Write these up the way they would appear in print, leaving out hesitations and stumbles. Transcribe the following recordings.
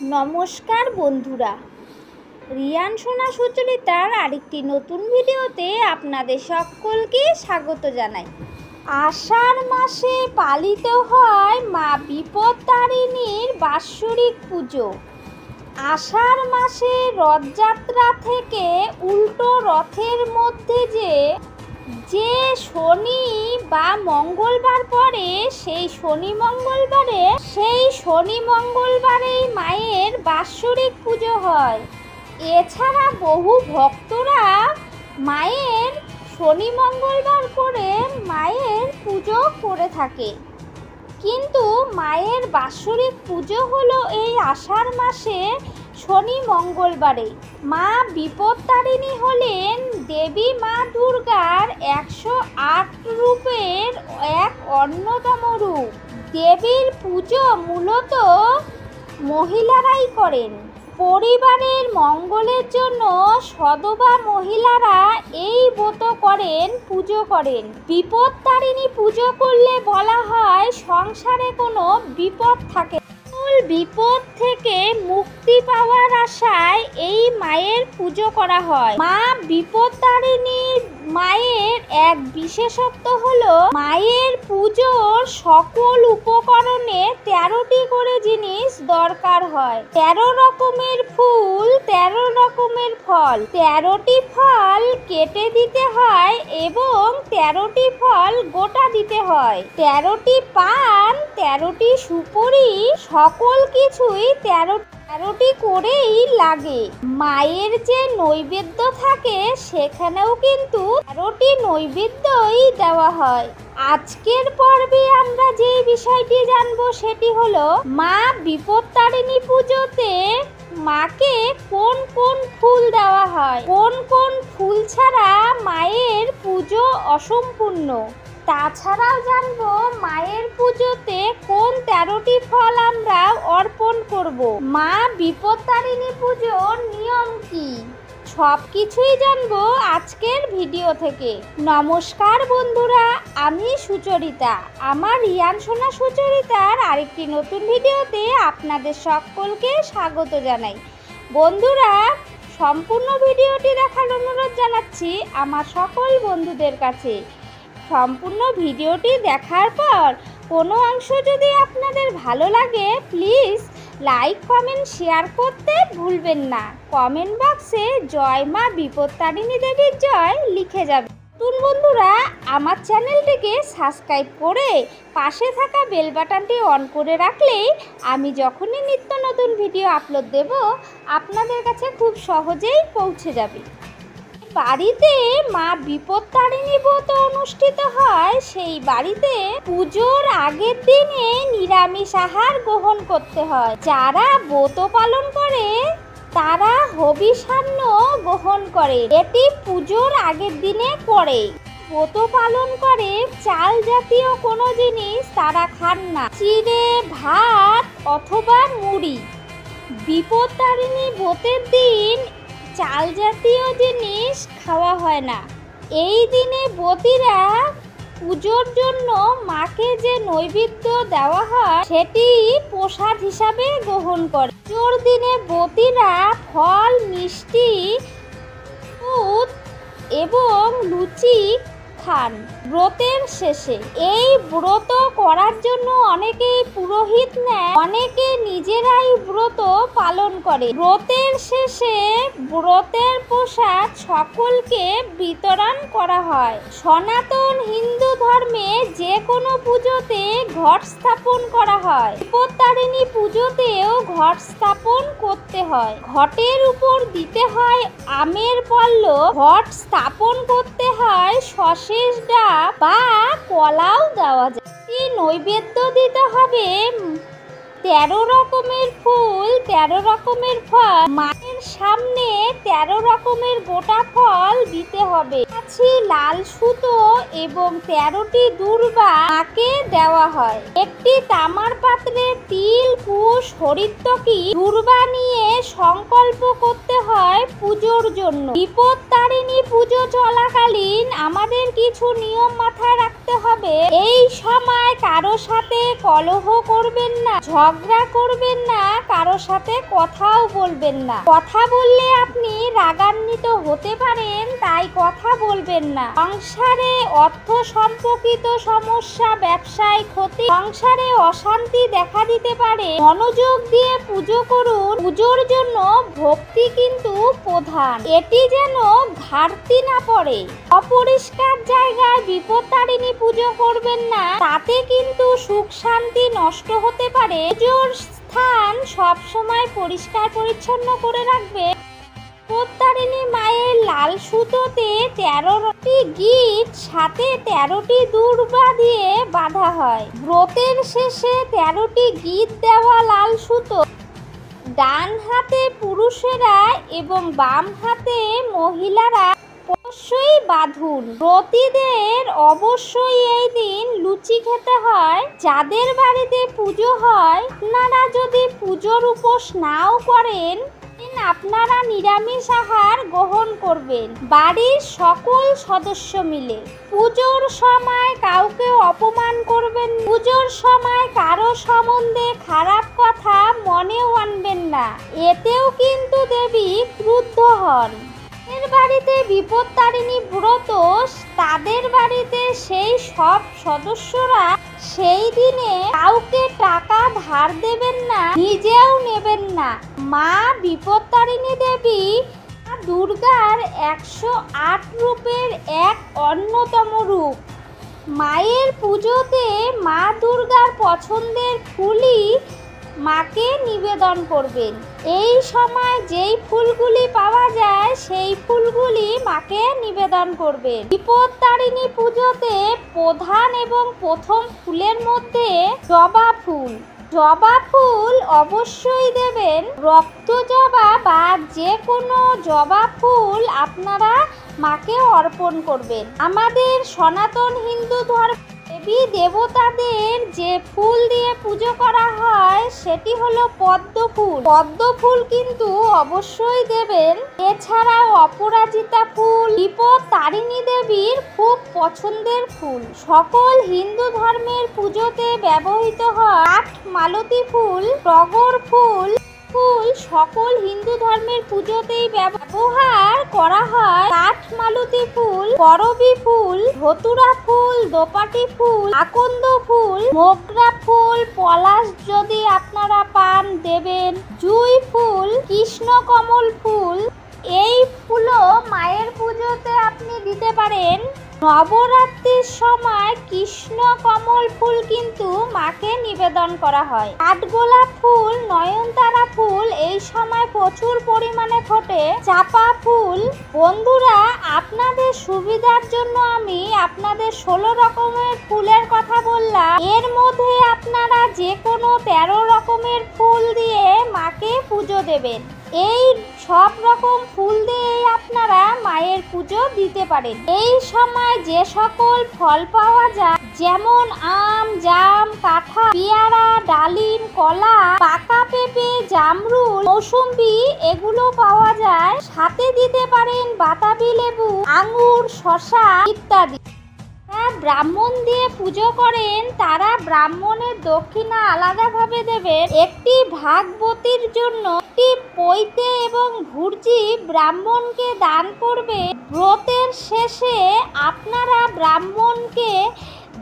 নমস্কার বন্ধুরা, রিয়ান সোনা সুচরিতার আরেকটি নতুন ভিডিওতে আপনাদের সকলকে স্বাগত জানাই। আষাঢ় মাসে পালিত হয় মা বিপত্তারিণীর বাৎসরিক পুজো। আষাঢ় মাসে রথযাত্রা থেকে উল্টো রথের মধ্যে যে শনি বা মঙ্গলবার পড়ে সেই শনি মঙ্গলবারেই মায়ের বাৎসরিক পুজো হয়। এছাড়া বহু ভক্তরা মায়ের শনি মঙ্গলবার করে মায়ের পুজো করে থাকে, কিন্তু মায়ের বাৎসরিক পুজো হলো এই আষাঢ় মাসে শনি মঙ্গলবারে। মা বিপত্তারিণী হলেন দেবী মা দুর্গার 108 রূপের এক অন্যতম রূপ। দেবীর পুজো মূলত মহিলারাই করেন। পরিবারের মঙ্গলের জন্য সধবা মহিলারা এই ব্রত করেন, পুজো করেন। বিপত্তারিণী পুজো করলে বলা হয় সংসারে কোনো বিপদ থাকে। বিপদ থেকে মুক্তি পাওয়ার আশায় এই মায়ের পুজো করা হয়। মা বিপত্তারিণী মায়ের এক বিশেষত্ব হলো মায়ের পুজোর সকল উপকরণে 13টি করে জিনিস দরকার হয়। 13 রকমের ফুল, 13 রকমের ফল, 13টি ফল কেটে দিতে হয় এবং 13টি ফল গোটা দিতে হয়। 13টি পান, 13টি সুপুরি, সকল কিছুই 13টি করেই লাগে। মায়ের যে নৈবেদ্য থাকে সেখানেও কিন্তু 13টি নৈবেদ্যই দেওয়া হয়। আজকের পর্বে আমরা যে বিষয়টি জানবো সেটি হলো মা বিপত্তারিণী পুজোতে মাকে কোন কোন ফুল দেওয়া হয়, কোন কোন ফুল ছাড়া মায়ের পুজো অসম্পূর্ণ। তাছাড়াও জানবো মায়ের পুজোতে কোন 13টি ফল আমরা অর্পণ করব। মা বিপত্তারিণী পুজোর নিয়ম কি, সব কিছুই জানবো আজকের ভিডিও থেকে। নমস্কার বন্ধুরা, আমি সুচরিতা। আমার রিয়ান সোনা সুচরিতার আরেকটি নতুন ভিডিওতে আপনাদের সকলকে স্বাগত জানাই। বন্ধুরা, সম্পূর্ণ ভিডিওটি দেখার অনুরোধ জানাচ্ছি আমার সকল বন্ধুদের কাছে। সম্পূর্ণ ভিডিওটি দেখার পর কোনো অংশ যদি আপনাদের ভালো লাগে প্লিজ লাইক, কমেন্ট, শেয়ার করতে ভুলবেন না। কমেন্ট বক্সে জয় মা বিপত্তারিণী দেবীর জয় লিখে যাবে। নতুন বন্ধুরা আমার চ্যানেলটিকে সাবস্ক্রাইব করে পাশে থাকা বেল বাটনটি অন করে রাখলেই আমি যখনই নিত্য নতুন ভিডিও আপলোড দেব আপনাদের কাছে খুব সহজেই পৌঁছে যাবে। বাড়িতে মা বিপত্তারিণী ব্রত অনুষ্ঠিত হয়, সেই বাড়িতে পুজোর আগের দিনে নিরামিষ আহার গ্রহণ করতে হয়। যারা ব্রত পালন করে তারা হবিষান্ন গ্রহণ করে, এটি পুজোর আগের দিনে করে। ব্রত পালন করে চাল জাতীয় কোনো জিনিস তারা খান না, চিড়ে, ভাত অথবা মুড়ি। বিপত্তারিণী ব্রতের দিন চাল জাতীয় জিনিস খাওয়া হয় না। এই দিনে ব্রতীরা পুজোর জন্য মাকে যে নৈবেদ্য দেওয়া হয় সেটি প্রসাদ হিসাবে গ্রহণ করে। পুজোর দিনে ব্রতীরা ফল, মিষ্টি, দুধ এবং লুচি খান ব্রতের শেষে। এই ব্রত করার জন্য অনেকেই পুরোহিত নেয়, অনেকে নিজেরাই ব্রত পালন করে। ব্রতের শেষে ব্রতের প্রসাদ সকলকে বিতরণ করা হয়। সনাতন হিন্দু ধর্মে যে কোনো পুজোতে ঘট স্থাপন করা হয়। বিপত্তারিণী পুজোতেও ঘট স্থাপন করতে হয়। ঘটের উপর দিতে হয় আমের পল্লব, ঘট স্থাপন করতে হয় সশেষ ডাব বা কলাও দেওয়া যায়। নৈবেদ্য দিতে হবে 13 রকমের ফুল, 13 রকমের ফল। মায়ের সামনে 13 রকমের গোটা ফল দিতে হবে। গাছি লাল সুতো এবং 13টি দূর্বা মাকে দেওয়া হয়। একটি তামার পাত্রে তিল, কুশ, হরিতকি, দূর্বা নিয়ে সংকল্প করতে হয় পুজোর জন্য। বিপত্তারিণী পুজো চলাকালীন আমাদের কিছু নিয়ম মাথায় রাখতে হবে। এই সময় কারো সাথে কলহ করবেন না, ঝগড়া করবেন না, কারো সাথে কথাও বলবেন না। কথা বললে আপনি রাগান্বিত হতে পারেন, তাই কথা বলবেন না। সংসারে অর্থ সম্পর্কিত সমস্যা, ব্যবসায় ক্ষতি, সংসারে অশান্তি দেখা দিতে পারে। মনোযোগ দিয়ে পুজো করুন। পুজোর জন্য ভক্তি কিন্তু প্রধান, এটি যেন ঘাটতি না পড়ে। অপরিষ্কার জায়গায় বিপত্তারিণী পুজো করবেন না, তাতে কিন্তু সুখ শান্তি নষ্ট হতে পারে। পুজোর স্থান সবসময় পরিষ্কার পরিচ্ছন্ন করে রাখবে। বিপত্তারিণী মায়ের লাল সুতোতে 13টি গিট সাথে 13টি দূর্বা দিয়ে বাঁধা হয়। ব্রতের শেষে 13টি গিট দেওয়া লাল সুতো ডান হাতে পুরুষেরা এবং বাম হাতে মহিলারা অবশ্যই বাঁধুন। ব্রতীদের অবশ্যই এই দিন লুচি খেতে হয়। যাদের বাড়িতে পুজো হয়, আপনারা যদি পুজোর উপোস নাও করেন, আপনারা নিরামিষ আহার গ্রহণ করবেন বাড়ির সকল সদস্য মিলে। পুজোর সময় কাউকে অপমান করবেন। পুজোর সময় কারো সম্বন্ধে খারাপ কথা মনেও আনবেন না, এতেও কিন্তু দেবী ক্রুদ্ধ হন। এর বাড়িতে বিপত্তারিণী ব্রত, তাদের বাড়িতে সেই সব সদস্যরা সেই দিনে কাউকে টাকা ধার দেবেন না, নিজেও নেবেন না। মা বিপত্তারিণী দেবী দুর্গার 108 রূপের এক অন্যতম রূপ। মায়ের পুজোতে মা দুর্গার পছন্দের ফুলই মাকে নিবেদন করবেন। এই সময় যেই ফুলগুলি পাওয়া যায় সেই ফুলগুলি মাকে নিবেদন করবেন। বিপত্তারিণী পুজোতে প্রধান এবং প্রথম ফুলের মধ্যে জবা ফুল। জবা ফুল অবশ্যই দেবেন। রক্ত জবা বা যে কোনো জবা ফুল আপনারা মাকে অর্পণ করবেন। আমাদের সনাতন হিন্দু ধর্ম দেবী দেবতাদের যে ফুল দিয়ে পুজো করা হয় সেটি হলো পদ্ম ফুল। পদ্ম ফুল কিন্তু অবশ্যই দেবেন। এছাড়াও অপরাজিতা ফুল বিপত্তারিণী দেবীর খুব পছন্দের ফুল। সকল হিন্দু ধর্মের পুজোতে ব্যবহৃত হয় কাঠ মালতী ফুল, টগর ফুল। সকল হিন্দু ধর্মের পুজোতেই ব্যবহার করা হয় কাঠ মালতী ফুল, করবী ফুল, ধতুরা ফুল, দোপাটি ফুল, আকন্দ ফুল, মোগরা ফুল, পলাশ যদি আপনারা পান দেবেন, জুঁই ফুল, কৃষ্ণকমল ফুল। এই ফুলও মায়ের পুজোতে আপনি দিতে পারেন। নবরাত্রির সময় কৃষ্ণ কমল ফুল কিন্তু মাকে নিবেদন করা হয়। কাঠগোলাপ ফুল, নয়নতারা ফুল এই সময় প্রচুর পরিমাণে ফোটে। চাপা ফুল। বন্ধুরা, আপনাদের সুবিধার জন্য আমি আপনাদের 16 রকমের ফুলের কথা বললাম। এর মধ্যে আপনারা যে কোনো 13 রকমের ফুল দিয়ে মাকে পুজো দেবেন। এই সব রকম ফুল দিয়ে আপনারা মায়ের পুজো দিতে পারেন। এই সময় যে সকল ফল পাওয়া যায়, যেমন আম, জাম, কাঁঠাল, পেয়ারা, ডালিম, কলা, পাকা পেঁপে, জামরুল, মৌসুম্বি এগুলো পাওয়া যায়। সাথে দিতে পারেন বাতাবি লেবু, আঙ্গুর, শসা ইত্যাদি। ব্রাহ্মণ দিয়ে পুজো করেন, তারা ব্রাহ্মণের দক্ষিণা আলাদাভাবে দেবেন। একটি ভাগবতীর জন্য একটি পৈতে এবং ভুর্জি ব্রাহ্মণকে দান করবে। ব্রতের শেষে আপনারা ব্রাহ্মণকে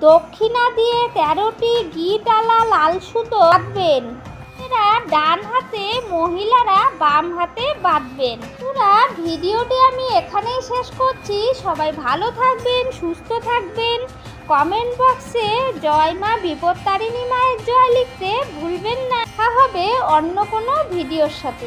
দক্ষিণা দিয়ে 13টি গিটালা লাল সুতো বাঁধবেন। ডান হাতে, মহিলারা বাম হাতে বাঁধবেন। পুরা ভিডিওটি আমি এখানেই শেষ করছি। সবাই ভালো থাকবেন, সুস্থ থাকবেন। কমেন্ট বক্সে জয় মা বিপত্তারিণী মায়ের জয় লিখতে ভুলবেন না। দেখা হবে অন্য কোনো ভিডিওর সাথে।